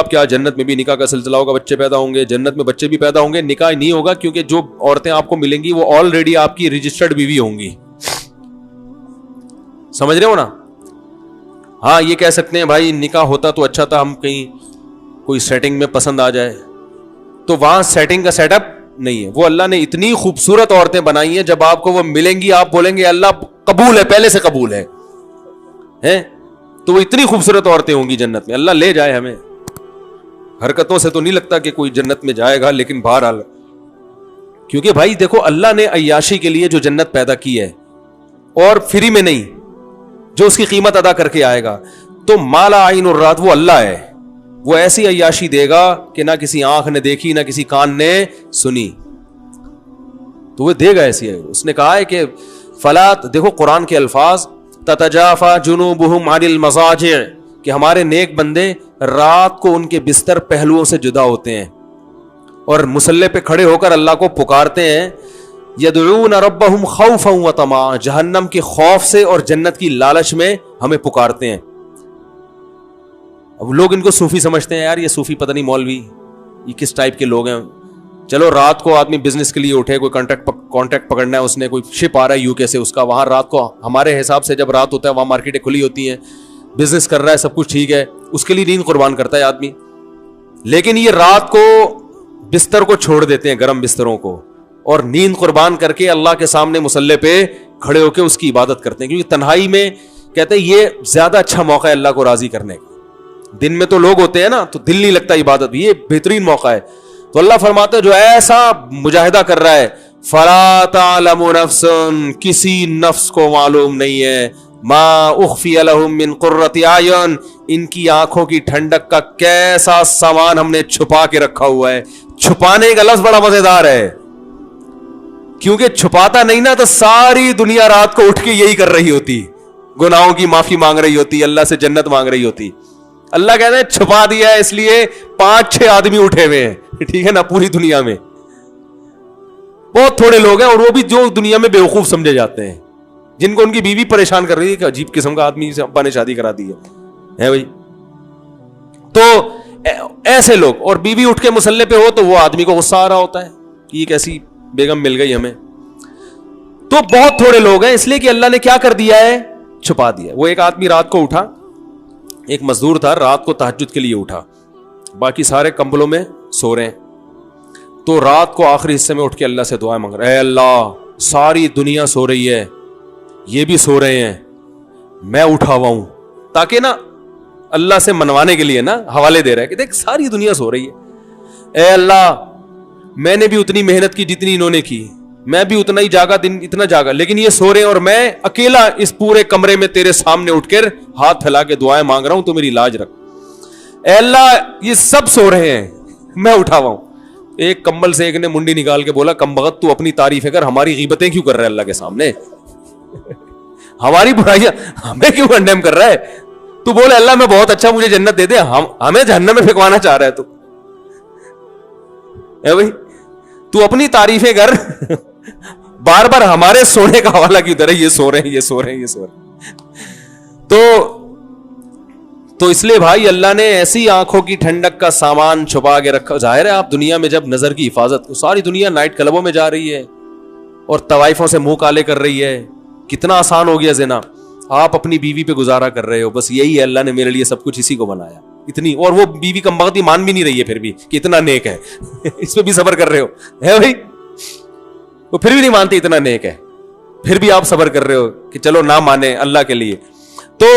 آپ کیا جنت میں بھی نکاح کا سلسلہ ہوگا, بچے پیدا ہوں گے, جنت میں بچے بھی پیدا ہوں گے, نکاح نہیں ہوگا کیونکہ جو عورتیں آپ کو ملیں گی وہ آلریڈی آپ کی رجسٹرڈ بیوی ہوں گی. سمجھ رہے ہو نا؟ ہاں یہ کہہ سکتے ہیں بھائی نکاح ہوتا تو اچھا تھا, ہم کہیں کوئی سیٹنگ میں پسند آ جائے, تو وہاں سیٹنگ کا سیٹ اپ نہیں ہے. وہ اللہ نے اتنی خوبصورت عورتیں بنائی ہیں, جب آپ کو وہ ملیں گی آپ بولیں گے اللہ قبول ہے, پہلے سے قبول ہے. تو وہ اتنی خوبصورت عورتیں ہوں گی جنت میں. اللہ لے جائے ہمیں. حرکتوں سے تو نہیں لگتا کہ کوئی جنت میں جائے گا, لیکن بہرحال کیونکہ بھائی دیکھو اللہ نے عیاشی کے لیے جو جنت پیدا کی ہے, اور فری میں نہیں, جو اس کی قیمت ادا کر کے آئے گا, تو مالا عین الرات وہ اللہ ہے. وہ ایسی عیاشی دے گا کہ نہ کسی آنکھ نے دیکھی نہ کسی کان نے سنی, تو وہ دے گا ایسی ہے. اس نے کہا ہے کہ فلات, دیکھو قرآن کے الفاظ, تتجافا جنوبہم عن المضاجع, کہ ہمارے نیک بندے رات کو ان کے بستر پہلوؤں سے جدا ہوتے ہیں اور مصلے پہ کھڑے ہو کر اللہ کو پکارتے ہیں. یدعون ربہم خوفا وطمعا, جہنم کے خوف سے اور جنت کی لالچ میں ہمیں پکارتے ہیں. اب لوگ ان کو صوفی سمجھتے ہیں, یار یہ صوفی پتہ نہیں مولوی یہ کس ٹائپ کے لوگ ہیں. چلو رات کو آدمی بزنس کے لیے اٹھے, کوئی کانٹیکٹ پکڑنا ہے اس نے, کوئی شپ آ رہا ہے یو کے سے, اس کا وہاں رات کو, ہمارے حساب سے جب رات ہوتا ہے وہاں مارکیٹیں کھلی ہوتی ہیں, بزنس کر رہا ہے, سب کچھ ٹھیک ہے, اس کے لیے نیند قربان کرتا ہے آدمی. لیکن یہ رات کو بستر کو چھوڑ دیتے ہیں, گرم بستروں کو, اور نیند قربان کر کے اللہ کے سامنے مصلے پہ کھڑے ہو کے اس کی عبادت کرتے ہیں. کیونکہ تنہائی میں کہتے ہیں یہ زیادہ اچھا موقع ہے اللہ کو راضی کرنے کا. دن میں تو لوگ ہوتے ہیں نا, تو دل نہیں لگتا عبادت بھی, یہ بہترین موقع ہے. تو اللہ فرماتا ہے جو ایسا مجاہدہ کر رہا ہے, فلا تعلم نفس, کسی نفس کو معلوم نہیں ہے, ما اخفی لہم من قرۃ اعین, ان کی آنکھوں کی ٹھنڈک کا کیسا سامان ہم نے چھپا کے رکھا ہوا ہے. چھپانے کا لفظ بڑا مزیدار ہے, کیونکہ چھپاتا نہیں نا تو ساری دنیا رات کو اٹھ کے یہی کر رہی ہوتی, گناہوں کی معافی مانگ رہی ہوتی, اللہ سے جنت مانگ رہی ہوتی. اللہ کہتے ہیں چھپا دیا ہے, اس لیے 5-6 آدمی اٹھے ہوئے ہیں, ٹھیک ہے نا, پوری دنیا میں بہت تھوڑے لوگ ہیں, اور وہ بھی جو دنیا میں بیوقوف سمجھے جاتے ہیں, جن کو ان کی بیوی پریشان کر رہی ہے کہ عجیب قسم کا آدمی سے ابا نے شادی کرا دی ہے بھائی. تو ایسے لوگ, اور بیوی اٹھ کے مصلے پہ ہو تو وہ آدمی کو غصہ آ رہا ہوتا ہے کہ یہ کیسی بیگم مل گئی ہمیں. تو بہت تھوڑے لوگ ہیں, اس لیے کہ اللہ نے کیا کر دیا ہے, چھپا دیا. وہ ایک آدمی رات کو اٹھا, ایک مزدور تھا, رات کو تہجد کے لیے اٹھا, باقی سارے کمبلوں میں سو رہے ہیں, تو رات کو آخری حصے میں اٹھ کے اللہ سے دعائیں مانگ رہے, اے اللہ ساری دنیا سو رہی ہے, یہ بھی سو رہے ہیں, میں اٹھا ہوا ہوں, تاکہ نا اللہ سے منوانے کے لیے نا حوالے دے رہا ہے کہ دیکھ ساری دنیا سو رہی ہے, اے اللہ میں نے بھی اتنی محنت کی جتنی انہوں نے کی, میں بھی اتنا ہی جاگا, دن اتنا جاگا, لیکن یہ سو رہے ہیں اور میں اکیلا اس پورے کمرے میں تیرے سامنے اٹھ کر ہاتھ پھیلا کے دعائیں مانگ رہا ہوں, تو میری لاج رکھ. اے اللہ یہ سب سو رہے ہیں, میں اٹھا ہوا ہوں. ایک کمبل سے ایک نے منڈی نکال کے بولا, کم بخت تو اپنی تعریفیں کر, ہماری غیبتیں کیوں کر رہا ہے اللہ کے سامنے, ہماری برائیاں ہمیں کیوں کنڈیم کر رہا ہے, تو بولے اللہ میں بہت اچھا, مجھے جنت دے دے, ہمیں جہنم میں پھینکوانا چاہ رہا ہے تو اے بھائی تو اپنی تعریفیں کر, بار بار ہمارے سونے کا حوالہ کیوں دے رہا ہے, یہ سو رہے ہیں, یہ سو رہے ہیں, یہ سو رہے ہیں. تو اس لیے بھائی اللہ نے ایسی آنکھوں کی ٹھنڈک کا سامان چھپا کے رکھا. ظاہر ہے آپ دنیا میں جب نظر کی حفاظت, ساری دنیا نائٹ کلبوں میں جا رہی ہے اور طوائفوں سے منہ کالے کر رہی ہے, کتنا آسان ہو گیا زنا, آپ اپنی بیوی پہ گزارا کر رہے ہو, بس یہی ہے, اللہ نے میرے لیے سب کچھ اسی کو بنایا اتنی, اور وہ بیوی کم بخت مان بھی نہیں رہی ہے پھر بھی کہ اتنا نیک ہے اس پہ بھی صبر کر رہے ہو, ہے بھائی, وہ پھر بھی نہیں مانتی اتنا نیک ہے, پھر بھی آپ صبر کر رہے ہو کہ چلو نہ مانے اللہ کے لیے. تو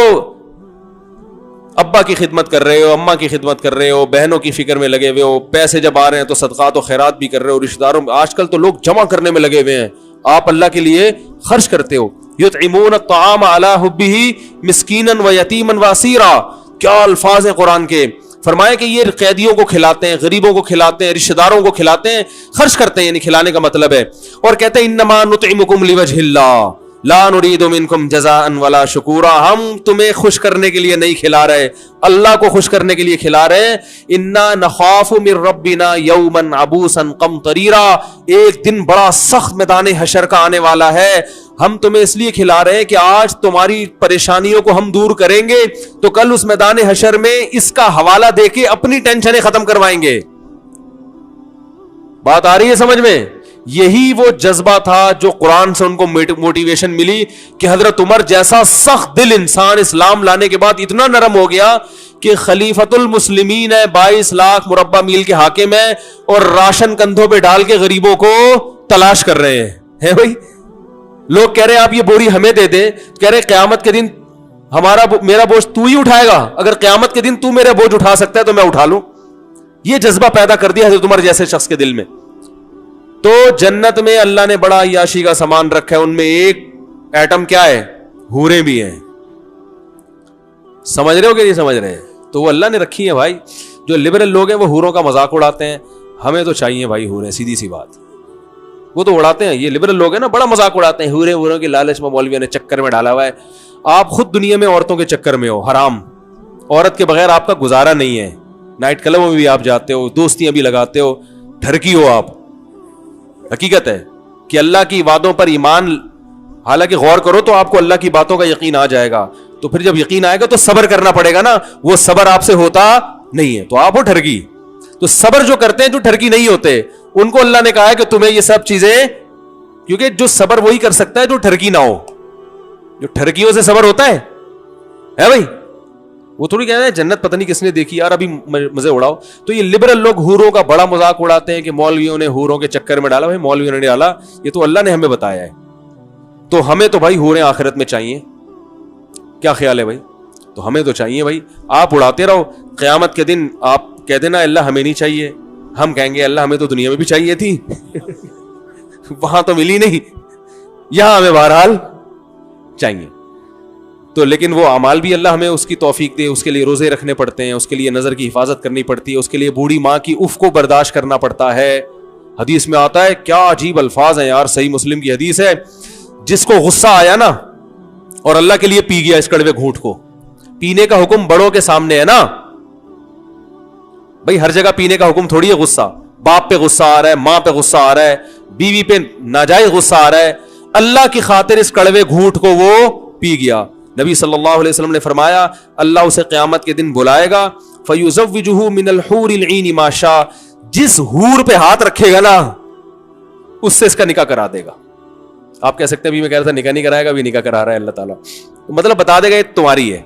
ابا کی خدمت کر رہے ہو, اماں کی خدمت کر رہے ہو, بہنوں کی فکر میں لگے ہوئے ہو, پیسے جب آ رہے ہیں تو صدقات و خیرات بھی کر رہے ہو, رشتہ داروں, آج کل تو لوگ جمع کرنے میں لگے ہوئے ہیں, آپ اللہ کے لیے خرچ کرتے ہو. یطعمون الطعام علی حبہ مسکینا و یتیما و اسیرا, کیا الفاظ ہیں قرآن کے. فرمایا کہ یہ قیدیوں کو کھلاتے ہیں, غریبوں کو کھلاتے ہیں, رشتہ داروں کو کھلاتے ہیں, خرچ کرتے ہیں, یعنی کھلانے کا مطلب ہے. اور کہتے ہیں انما نطعمکم لوجہ اللہ لا نريد منکم جزاء ولا شکورا, ہم تمہیں خوش کرنے کے لیے نہیں کھلا رہے, اللہ کو خوش کرنے کے لیے کھلا رہے ہیں. انا نخاف من ربنا یوما عبوسا قمطریرا, ایک دن بڑا سخت میدان حشر کا آنے والا ہے, ہم تمہیں اس لیے کھلا رہے ہیں کہ آج تمہاری پریشانیوں کو ہم دور کریں گے تو کل اس میدان حشر میں اس کا حوالہ دے کے اپنی ٹینشنیں ختم کروائیں گے. بات آ رہی ہے سمجھ میں؟ یہی وہ جذبہ تھا جو قرآن سے ان کو موٹیویشن ملی کہ حضرت عمر جیسا سخت دل انسان اسلام لانے کے بعد اتنا نرم ہو گیا کہ خلیفۃ المسلمین ہے, 22 لاکھ مربع میل کے حاکم ہیں, اور راشن کندھوں پہ ڈال کے غریبوں کو تلاش کر رہے ہیں بھائی. لوگ کہہ رہے ہیں آپ یہ بوری ہمیں دے دے, کہہ رہے قیامت کے دن میرا بوجھ تو ہی اٹھائے گا, اگر قیامت کے دن تو میرا بوجھ اٹھا سکتا ہے تو میں اٹھا لوں. یہ جذبہ پیدا کر دیا حضرت عمر جیسے شخص کے دل میں. تو جنت میں اللہ نے بڑا عیاشی کا سامان رکھا ہے, ان میں ایک ایٹم کیا ہے؟ حوریں بھی ہیں. سمجھ رہے ہو کہ نہیں سمجھ رہے؟ تو وہ اللہ نے رکھی ہیں بھائی. جو لبرل لوگ ہیں وہ حوروں کا مذاق اڑاتے ہیں, ہمیں تو چاہیے بھائی حوریں, سیدھی سی بات. وہ تو اڑاتے ہیں, یہ لبرل لوگ ہیں نا, بڑا مذاق اڑاتے ہیں حوروں کے لالچ میں مولویوں نے چکر میں ڈالا ہوا ہے. آپ خود دنیا میں عورتوں کے چکر میں ہو, حرام. عورت کے بغیر آپ کا گزارا نہیں ہے. نائٹ کلبوں میں بھی آپ جاتے ہو, دوستیاں بھی لگاتے ہو, ٹھرکی ہو آپ. حقیقت ہے کہ اللہ کی وعدوں پر ایمان, حالانکہ غور کرو تو آپ کو اللہ کی باتوں کا یقین آ جائے گا. تو پھر جب یقین آئے گا تو صبر کرنا پڑے گا نا, وہ صبر آپ سے ہوتا نہیں ہے, تو آپ ہو ٹھرکی. تو صبر جو کرتے ہیں جو ٹھرکی نہیں ہوتے, ان کو اللہ نے کہا ہے کہ تمہیں یہ سب چیزیں, کیونکہ جو صبر وہی کر سکتا ہے جو ٹھرکی نہ ہو. جو ٹھرکیوں سے صبر ہوتا ہے بھائی, وہ تھوڑی کہنا ہے جنت پتہ نہیں کس نے دیکھی یار, ابھی مزے اڑاؤ. تو یہ لبرل لوگ حوروں کا بڑا مذاق اڑاتے ہیں کہ مولویوں نے حوروں کے چکر میں ڈالا. بھائی مولویوں نے ڈالا, یہ تو اللہ نے ہمیں بتایا ہے. تو ہمیں تو بھائی حوریں آخرت میں چاہیے. کیا خیال ہے بھائی؟ تو ہمیں تو چاہیے بھائی. آپ اڑاتے رہو, قیامت کے دن آپ کہہ دینا اللہ ہمیں نہیں چاہیے, ہم کہیں گے اللہ ہمیں تو دنیا میں بھی چاہیے تھی وہاں تو ملی نہیں, یہاں ہمیں بہرحال چاہیے. تو لیکن وہ اعمال بھی اللہ ہمیں اس کی توفیق دے, اس کے لیے روزے رکھنے پڑتے ہیں, اس کے لیے نظر کی حفاظت کرنی پڑتی ہے, اس کے لیے بوڑھی ماں کی اف کو برداشت کرنا پڑتا ہے. حدیث میں آتا ہے, کیا عجیب الفاظ ہیں یار, صحیح مسلم کی حدیث ہے, جس کو غصہ آیا نا اور اللہ کے لیے پی گیا اس کڑوے گھونٹ کو. پینے کا حکم بڑوں کے سامنے ہے نا بھائی, ہر جگہ پینے کا حکم تھوڑی ہے. غصہ باپ پہ غصہ آ رہا ہے, ماں پہ غصہ آ رہا ہے, بیوی پہ ناجائز غصہ آ رہا ہے, اللہ کی خاطر اس کڑوے گھونٹ کو وہ پی گیا. نبی صلی اللہ علیہ وسلم نے فرمایا اللہ اسے قیامت کے دن بلائے گا, فَيُزَوِّجُهُ مِنَ الْحُورِ الْعِينِ مَا شَاءَ, جس حور پہ ہاتھ رکھے گا نا اس سے اس کا نکاح کرا دے گا. آپ کہہ سکتے ہیں ابھی میں کہہ رہا تھا نکاح نہیں کرائے گا, ابھی نکاح کرا رہا ہے اللہ تعالیٰ. مطلب بتا دے گا یہ تمہاری ہے.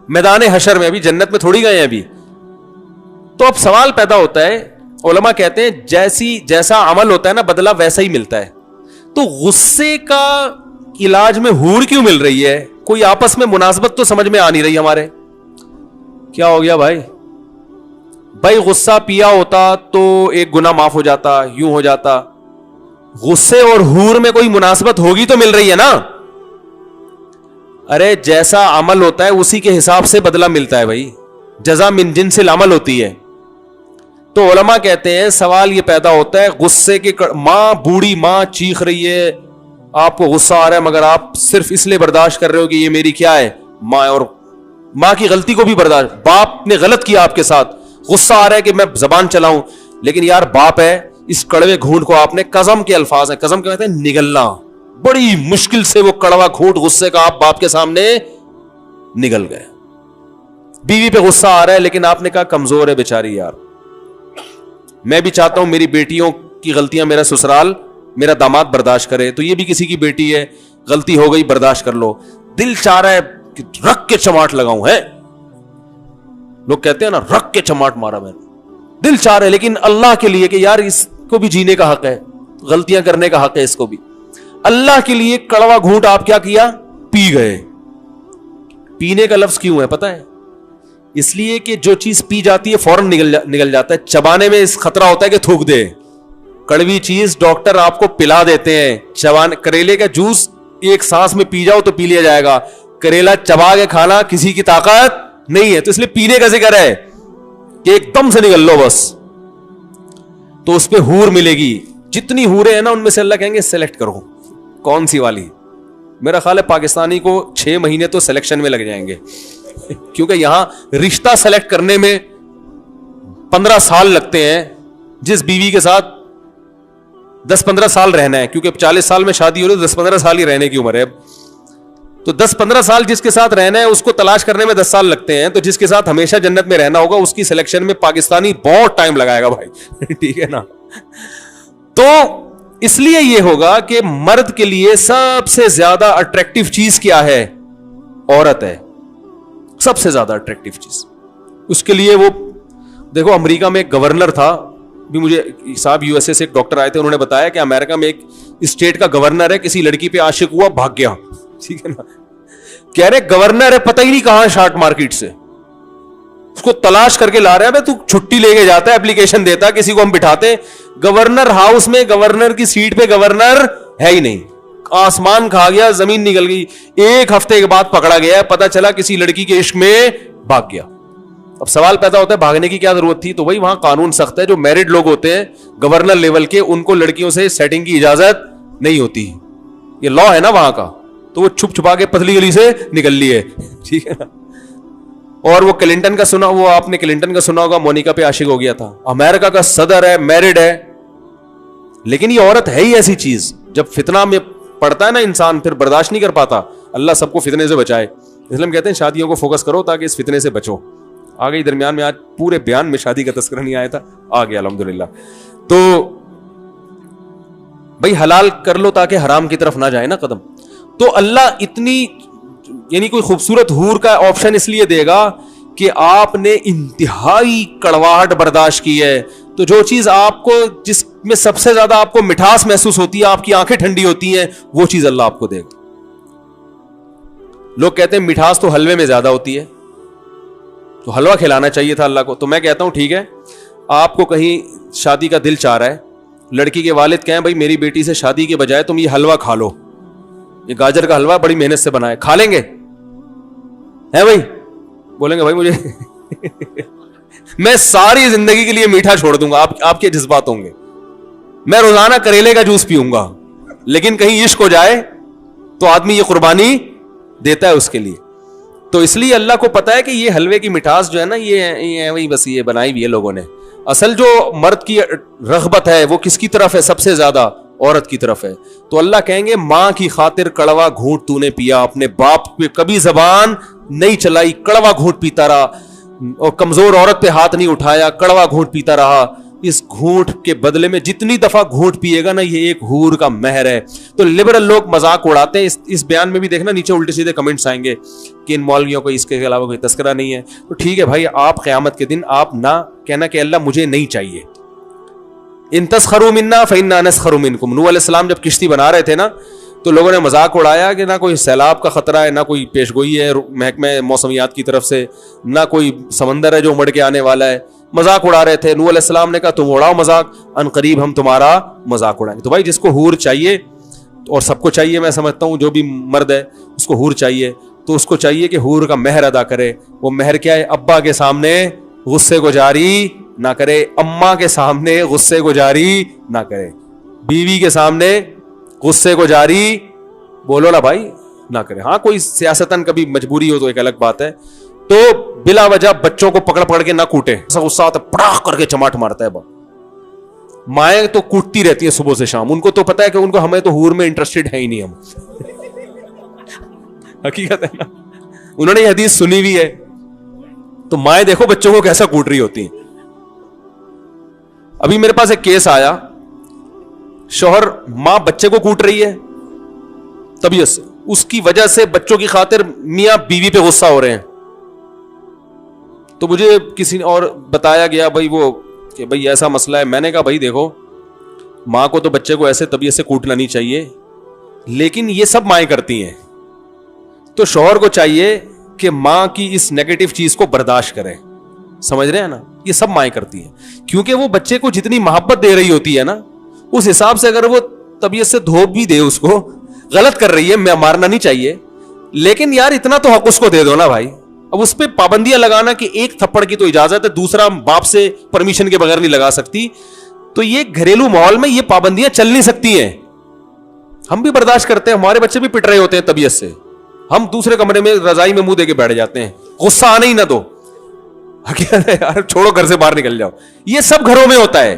میدان حشر میں, ابھی جنت میں تھوڑی گئے ہیں ابھی. تو اب سوال پیدا ہوتا ہے, علماء کہتے ہیں جیسا عمل ہوتا ہے نا بدلہ ویسا ہی ملتا ہے. تو غصے کا علاج میں حور کیوں مل رہی ہے؟ کوئی آپس میں مناسبت تو سمجھ میں آ نہیں رہی ہمارے. کیا ہو گیا بھائی؟ بھائی غصہ پیا ہوتا تو ایک گناہ معاف ہو جاتا, یوں ہو جاتا. غصے اور حور میں کوئی مناسبت ہوگی تو مل رہی ہے نا. ارے جیسا عمل ہوتا ہے اسی کے حساب سے بدلہ ملتا ہے بھائی, جزا من جنس العمل ہوتی ہے. تو علماء کہتے ہیں سوال یہ پیدا ہوتا ہے, غصے کے ماں, بوڑھی ماں چیخ رہی ہے, آپ کو غصہ آ رہا ہے مگر آپ صرف اس لیے برداشت کر رہے ہو کہ یہ میری کیا ہے ماں, اور ماں کی غلطی کو بھی برداشت, باپ نے غلط کیا آپ کے ساتھ, غصہ آ رہا ہے کہ میں زبان چلاؤں, لیکن یار باپ ہے, اس کڑوے گھونٹ کو آپ نے, قسم کے الفاظ ہیں, قسم کہتے ہیں نگلنا, بڑی مشکل سے وہ کڑوا گھونٹ غصے کا آپ باپ کے سامنے نگل گئے. بیوی پہ غصہ آ رہا ہے لیکن آپ نے کہا کمزور ہے بیچاری یار, میں بھی چاہتا ہوں میری بیٹیوں کی غلطیاں میرا سسرال, میرا داماد برداشت کرے, تو یہ بھی کسی کی بیٹی ہے, غلطی ہو گئی برداشت کر لو. دل چاہ رہا ہے کہ رکھ کے چماٹ لگاؤں, ہے لوگ کہتے ہیں نا رکھ کے چماٹ مارا میں نے, دل چاہ رہا ہے, لیکن اللہ کے لیے کہ یار اس کو بھی جینے کا حق ہے, غلطیاں کرنے کا حق ہے اس کو بھی. اللہ کے لیے کڑوا گھونٹ آپ کیا کیا, پی گئے. پینے کا لفظ کیوں ہے پتہ ہے؟ اس لیے کہ جو چیز پی جاتی ہے فوراً نگل جاتا ہے, چبانے میں اس خطرہ ہوتا ہے کہ تھوک دے. کڑوی چیز ڈاکٹر آپ کو پلا دیتے ہیں, کریلے کا جوس ایک سانس میں پی جاؤ تو پی لیا جائے گا, کریلا چبا کے کھانا کسی کی طاقت نہیں ہے, تو اس لیے پینے کا ذکر ہے کہ ایک دم سے نگل لو بس. تو اس پہ حور ملے گی, جتنی حوریں ہیں نا ان میں سے اللہ کہیں گے سلیکٹ کرو کون سی والی. میرا خیال ہے پاکستانی کو 6 مہینے تو سلیکشن میں لگ جائیں گے, کیونکہ یہاں رشتہ سلیکٹ کرنے میں 15 سال لگتے ہیں. جس بیوی کے ساتھ 10-15 سال رہنا ہے, کیونکہ 40 سال میں شادی ہو رہی ہے, 10-15 سال ہی رہنے کی عمر ہے اب. تو 10-15 سال جس کے ساتھ رہنا ہے اس کو تلاش کرنے میں 10 سال لگتے ہیں, تو جس کے ساتھ ہمیشہ جنت میں رہنا ہوگا اس کی سلیکشن میں پاکستانی بہت ٹائم لگائے گا بھائی. ٹھیک ہے نا. تو اس لیے یہ ہوگا کہ مرد کے لیے سب سے زیادہ اٹریکٹیو چیز کیا ہے؟ عورت ہے, سب سے زیادہ اٹریکٹیو چیز. اس کے لیے وہ دیکھو, امریکہ میں ایک گورنر تھا, بھی مجھے صاحب یو ایس اے سے ایک ڈاکٹر آئے تھے, انہوں نے بتایا کہ امریکہ میں ایک اسٹیٹ کا گورنر ہے, کسی لڑکی پہ عاشق ہوا, بھاگ گیا. ٹھیک ہے نا. کہہ رہے گورنر ہے, پتہ ہی نہیں کہاں شارٹ مارکیٹ سے, اس کو تلاش کر کے لا رہے ہیں. تو چھٹی لے کے جاتا ہے, اپلیکیشن دیتا ہے, کسی کو ہم بٹھاتے, گورنر ہاؤس میں گورنر کی سیٹ پہ گورنر ہے ہی نہیں, آسمان کھا گیا, زمین نکل گئی. 1 ہفتے کے بعد پکڑا گیا, پتا چلا کسی لڑکی کے عشق میں بھاگ گیا. اب سوال پیدا ہوتا ہے بھاگنے کی کیا ضرورت تھی؟ تو بھائی وہاں قانون سخت ہے, جو میرڈ لوگ ہوتے ہیں گورنر لیول کے, ان کو لڑکیوں سے سیٹنگ کی اجازت نہیں ہوتی, یہ لا ہے نا وہاں کا. تو وہ چھپ چھپا کے پتلی گلی سے نکل لیے. ٹھیک ہے نا. اور وہ کلنٹن کا سنا, وہ آپ نے کلنٹن کا سنا ہوگا, مونیکا پہ عاشق ہو گیا تھا. امریکہ کا صدر ہے, میرڈ ہے, لیکن یہ عورت ہے ہی ایسی چیز, جب فتنہ میں پڑتا ہے نا انسان پھر برداشت نہیں کر پاتا. اللہ سب کو فتنے سے بچائے. اس لیے ہم کہتے ہیں شادیوں کو فوکس کرو تاکہ اس فتنے سے بچو. آ گئی درمیان میں, آج پورے بیان میں شادی کا تذکرہ نہیں آیا تھا, آ گیا الحمدللہ. تو بھائی حلال کر لو تاکہ حرام کی طرف نہ جائے نا قدم. تو اللہ اتنی یعنی کوئی خوبصورت حور کا آپشن اس لیے دے گا کہ آپ نے انتہائی کڑواہٹ برداشت کی ہے. تو جو چیز آپ کو, جس میں سب سے زیادہ آپ کو مٹھاس محسوس ہوتی ہے, آپ کی آنکھیں ٹھنڈی ہوتی ہیں, وہ چیز اللہ آپ کو دے گا. لوگ کہتے ہیں مٹھاس تو حلوے میں زیادہ ہوتی ہے, تو حلوہ کھلانا چاہیے تھا اللہ کو. تو میں کہتا ہوں ٹھیک ہے, آپ کو کہیں شادی کا دل چاہ رہا ہے, لڑکی کے والد کہیں بھائی میری بیٹی سے شادی کے بجائے تم یہ حلوہ کھا لو, یہ گاجر کا حلوہ بڑی محنت سے بنا ہے, کھا لیں گے ہے بھائی؟ بولیں گے بھائی مجھے میں ساری زندگی کے لیے میٹھا چھوڑ دوں گا, آپ کے جذبات ہوں گے, میں روزانہ کریلے کا جوس پیوں گا, لیکن کہیں عشق ہو جائے تو آدمی یہ قربانی دیتا ہے اس کے لیے. تو اس لیے اللہ کو پتا ہے کہ یہ حلوے کی مٹھاس جو ہے نا, یہ وہی بس یہ بنائی ہوئی ہے لوگوں نے. اصل جو مرد کی رغبت ہے وہ کس کی طرف ہے؟ سب سے زیادہ عورت کی طرف ہے. تو اللہ کہیں گے ماں کی خاطر کڑوا گھونٹ تو نے پیا, اپنے باپ پہ کبھی زبان نہیں چلائی, کڑوا گھونٹ پیتا رہا, اور کمزور عورت پہ ہاتھ نہیں اٹھایا, کڑوا گھونٹ پیتا رہا. اس گھونٹ کے بدلے میں جتنی دفعہ گھونٹ پیے گا نا, یہ ایک حور کا مہر ہے. تو لبرل لوگ مذاق اڑاتے ہیں. اس بیان میں بھی دیکھنا نیچے الٹے سیدھے کمنٹس آئیں گے کہ ان مولویوں کو اس کے علاوہ کوئی تذکرہ نہیں ہے. تو ٹھیک ہے بھائی, آپ قیامت کے دن آپ نہ کہنا کہ اللہ مجھے نہیں چاہیے. ان تسخروا منا فإنا نسخر منکم. نوح علیہ السلام جب کشتی بنا رہے تھے نا, تو لوگوں نے مذاق اڑایا کہ نہ کوئی سیلاب کا خطرہ ہے, نہ کوئی پیشگوئی ہے محکمہ موسمیات کی طرف سے, نہ کوئی سمندر ہے جو امڑ کے آنے والا ہے. مذاق اڑا رہے تھے. نوح علیہ السلام نے کہا تم اڑاؤ مذاق, ان قریب ہم تمہارا مذاق اڑائیں گے. تو بھائی جس کو حور چاہیے, اور سب کو چاہیے, میں سمجھتا ہوں جو بھی مرد ہے اس کو حور چاہیے, تو اس کو چاہیے کہ حور کا مہر ادا کرے. وہ مہر کیا ہے؟ ابا کے سامنے غصے کو جاری نہ کرے, اماں کے سامنے غصے کو جاری نہ کرے, بیوی کے سامنے غصے کو جاری بولو نا بھائی نہ کرے. ہاں کوئی سیاستاً کبھی مجبوری ہو تو ایک الگ بات ہے. تو بلا وجہ بچوں کو پکڑ پکڑ کے نہ کوٹے, ایسا غصہ آتا ہے پڑاخ کر کے چماٹ مارتا ہے. مائیں تو کوٹتی رہتی ہیں صبح سے شام, ان کو تو پتا ہے کہ ان کو ہمیں تو حور میں انٹرسٹڈ ہے ہی نہیں. ہم حقیقت ہے نا, انہوں نے یہ حدیث سنی ہوئی ہے. تو مائیں دیکھو بچوں کو کیسا کوٹ رہی ہوتی ہیں. ابھی میرے پاس ایک کیس آیا, شوہر ماں بچے کو کوٹ رہی ہے طبیعت سے, اس کی وجہ سے بچوں کی خاطر میاں بیوی پہ غصہ ہو رہے ہیں. تو مجھے کسی نے اور بتایا گیا بھائی وہ کہ بھائی ایسا مسئلہ ہے. میں نے کہا بھائی دیکھو, ماں کو تو بچے کو ایسے طبیعت سے کوٹنا نہیں چاہیے, لیکن یہ سب مائیں کرتی ہیں. تو شوہر کو چاہیے کہ ماں کی اس نیگیٹو چیز کو برداشت کرے. سمجھ رہے ہیں نا, یہ سب مائیں کرتی ہیں, کیونکہ وہ بچے کو جتنی محبت دے رہی ہوتی ہے نا, اس حساب سے اگر وہ طبیعت سے دھوپ بھی دے, اس کو غلط کر رہی ہے, میں مارنا نہیں چاہیے, لیکن یار اتنا تو حق اس کو دے دو نا بھائی. اب اس پہ پابندیاں لگانا کہ ایک تھپڑ کی تو اجازت ہے, دوسرا باپ سے پرمیشن کے بغیر نہیں لگا سکتی, تو یہ گھریلو ماحول میں یہ پابندیاں چل نہیں سکتی ہیں. ہم بھی برداشت کرتے ہیں, ہمارے بچے بھی پٹ رہے ہوتے ہیں طبیعت سے, ہم دوسرے کمرے میں رضائی میں منہ دے کے بیٹھ جاتے ہیں, غصہ آنے ہی نہ دو, حقیقت ہے یار چھوڑو گھر سے باہر نکل جاؤ. یہ سب گھروں میں ہوتا ہے,